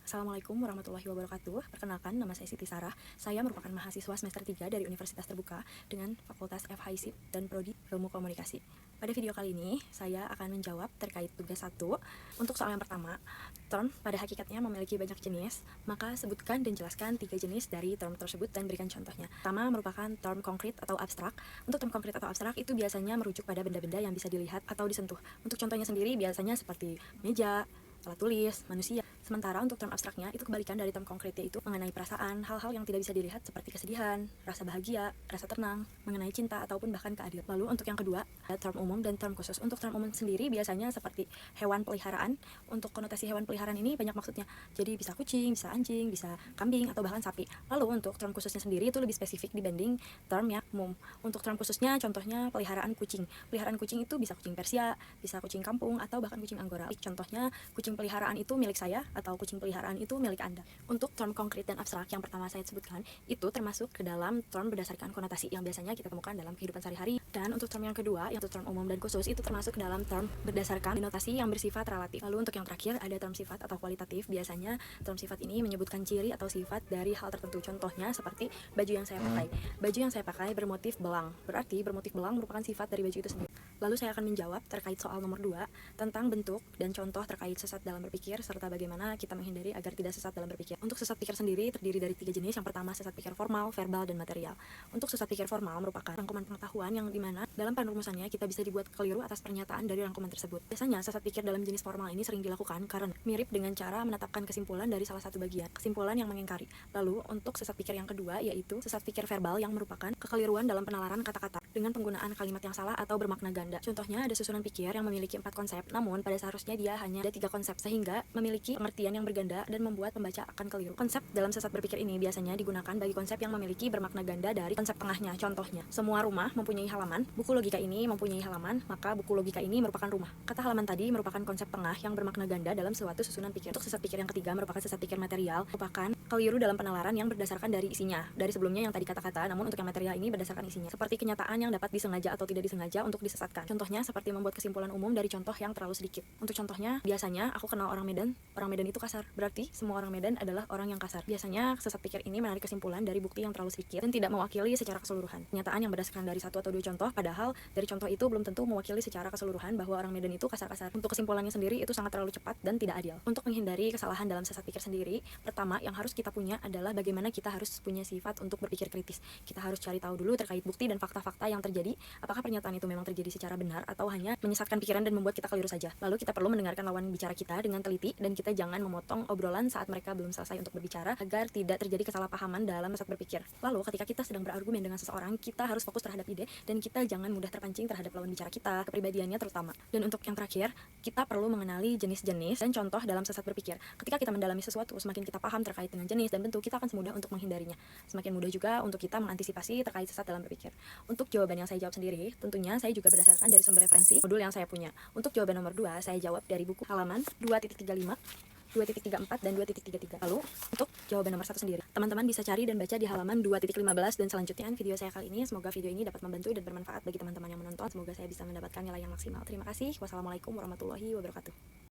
Assalamualaikum warahmatullahi wabarakatuh. Perkenalkan, nama saya Siti Sarah. Saya merupakan mahasiswa semester 3 dari Universitas Terbuka dengan Fakultas FHISIP dan Prodi Ilmu Komunikasi. Pada video kali ini, saya akan menjawab terkait tugas 1. Untuk soal yang pertama, term pada hakikatnya memiliki banyak jenis, maka sebutkan dan jelaskan 3 jenis dari term tersebut dan berikan contohnya. Pertama merupakan term konkret atau abstrak. Untuk term konkret atau abstrak itu biasanya merujuk pada benda-benda yang bisa dilihat atau disentuh. Untuk contohnya sendiri biasanya seperti meja, alat tulis, manusia. Sementara untuk term abstraknya itu kebalikan dari term konkret, yaitu mengenai perasaan, hal-hal yang tidak bisa dilihat seperti kesedihan, rasa bahagia, rasa tenang, mengenai cinta ataupun bahkan keadilan. Lalu untuk yang kedua, ada term umum dan term khusus. Untuk term umum sendiri biasanya seperti hewan peliharaan. Untuk konotasi hewan peliharaan ini banyak maksudnya. Jadi bisa kucing, bisa anjing, bisa kambing atau bahkan sapi. Lalu untuk term khususnya sendiri itu lebih spesifik dibanding term yang umum. Untuk term khususnya contohnya peliharaan kucing. Peliharaan kucing itu bisa kucing Persia, bisa kucing kampung atau bahkan kucing Anggora. Contohnya kucing peliharaan itu milik saya atau kucing peliharaan itu milik Anda. Untuk term konkret dan abstrak yang pertama saya sebutkan itu termasuk ke dalam term berdasarkan konotasi yang biasanya kita temukan dalam kehidupan sehari-hari. Dan untuk term yang kedua, yaitu term umum dan khusus, itu termasuk ke dalam term berdasarkan denotasi yang bersifat relatif. Lalu untuk yang terakhir ada term sifat atau kualitatif. Biasanya term sifat ini menyebutkan ciri atau sifat dari hal tertentu. Contohnya seperti baju yang saya pakai. Baju yang saya pakai bermotif belang. Berarti bermotif belang merupakan sifat dari baju itu sendiri. Lalu saya akan menjawab terkait soal nomor 2 tentang bentuk dan contoh terkait sesat dalam berpikir serta bagaimana kita menghindari agar tidak sesat dalam berpikir. Untuk sesat pikir sendiri terdiri dari 3 jenis. Yang pertama sesat pikir formal, verbal, dan material. Untuk sesat pikir formal merupakan rangkuman pengetahuan yang dimana dalam penrumusannya kita bisa dibuat keliru atas pernyataan dari rangkuman tersebut. Biasanya sesat pikir dalam jenis formal ini sering dilakukan karena mirip dengan cara menetapkan kesimpulan dari salah satu bagian, kesimpulan yang mengingkari. Lalu untuk sesat pikir yang kedua yaitu sesat pikir verbal yang merupakan kekeliruan dalam penalaran kata-kata dengan penggunaan kalimat yang salah atau bermakna ganda. Contohnya ada susunan pikir yang memiliki 4 konsep, namun pada seharusnya dia hanya ada 3 konsep sehingga memiliki pengertian yang berganda dan membuat pembaca akan keliru. Konsep dalam sesat berpikir ini biasanya digunakan bagi konsep yang memiliki bermakna ganda dari konsep tengahnya. Contohnya, semua rumah mempunyai halaman, buku logika ini mempunyai halaman, maka buku logika ini merupakan rumah. Kata halaman tadi merupakan konsep tengah yang bermakna ganda dalam suatu susunan pikir. Untuk sesat pikir yang ketiga merupakan sesat pikir material, merupakan keliru dalam penalaran yang berdasarkan dari isinya. Dari sebelumnya yang tadi kata-kata, namun untuk yang material ini berdasarkan isinya. Seperti kenyataan yang dapat disengaja atau tidak disengaja untuk disesatkan. Contohnya seperti membuat kesimpulan umum dari contoh yang terlalu sedikit. Untuk contohnya, biasanya aku kenal orang Medan itu kasar. Berarti semua orang Medan adalah orang yang kasar. Biasanya sesat pikir ini menarik kesimpulan dari bukti yang terlalu sedikit dan tidak mewakili secara keseluruhan kenyataan yang berdasarkan dari 1 atau 2 contoh, padahal dari contoh itu belum tentu mewakili secara keseluruhan bahwa orang Medan itu kasar-kasar. Untuk kesimpulannya sendiri itu sangat terlalu cepat dan tidak adil. Untuk menghindari kesalahan dalam sesat pikir sendiri, pertama yang harus kita punya adalah bagaimana kita harus punya sifat untuk berpikir kritis. Kita harus cari tahu dulu terkait bukti dan fakta-fakta yang terjadi, apakah pernyataan itu memang terjadi secara benar atau hanya menyesatkan pikiran dan membuat kita keliru saja. Lalu kita perlu mendengarkan lawan bicara kita dengan teliti dan kita jangan memotong obrolan saat mereka belum selesai untuk berbicara agar tidak terjadi kesalahpahaman dalam sesat berpikir. Lalu ketika kita sedang berargumen dengan seseorang, kita harus fokus terhadap ide dan kita jangan mudah terpancing terhadap lawan bicara kita, kepribadiannya terutama. Dan untuk yang terakhir, kita perlu mengenali jenis-jenis dan contoh dalam sesat berpikir. Ketika kita mendalami sesuatu, semakin kita paham terkait dengan jenis dan bentuk, kita akan semudah untuk menghindarinya. Semakin mudah juga untuk kita mengantisipasi terkait sesat dalam berpikir. Untuk jawaban yang saya jawab sendiri, tentunya saya juga berdasarkan dari sumber referensi modul yang saya punya. Untuk jawaban nomor 2, saya jawab dari buku halaman 2.35, 2.34 dan 2.33. Lalu untuk jawaban nomor 1 sendiri, teman-teman bisa cari dan baca di halaman 2.15 dan selanjutnya. Video saya kali ini, semoga video ini dapat membantu dan bermanfaat bagi teman-teman yang menonton. Semoga saya bisa mendapatkan nilai yang maksimal. Terima kasih. Wassalamualaikum warahmatullahi wabarakatuh.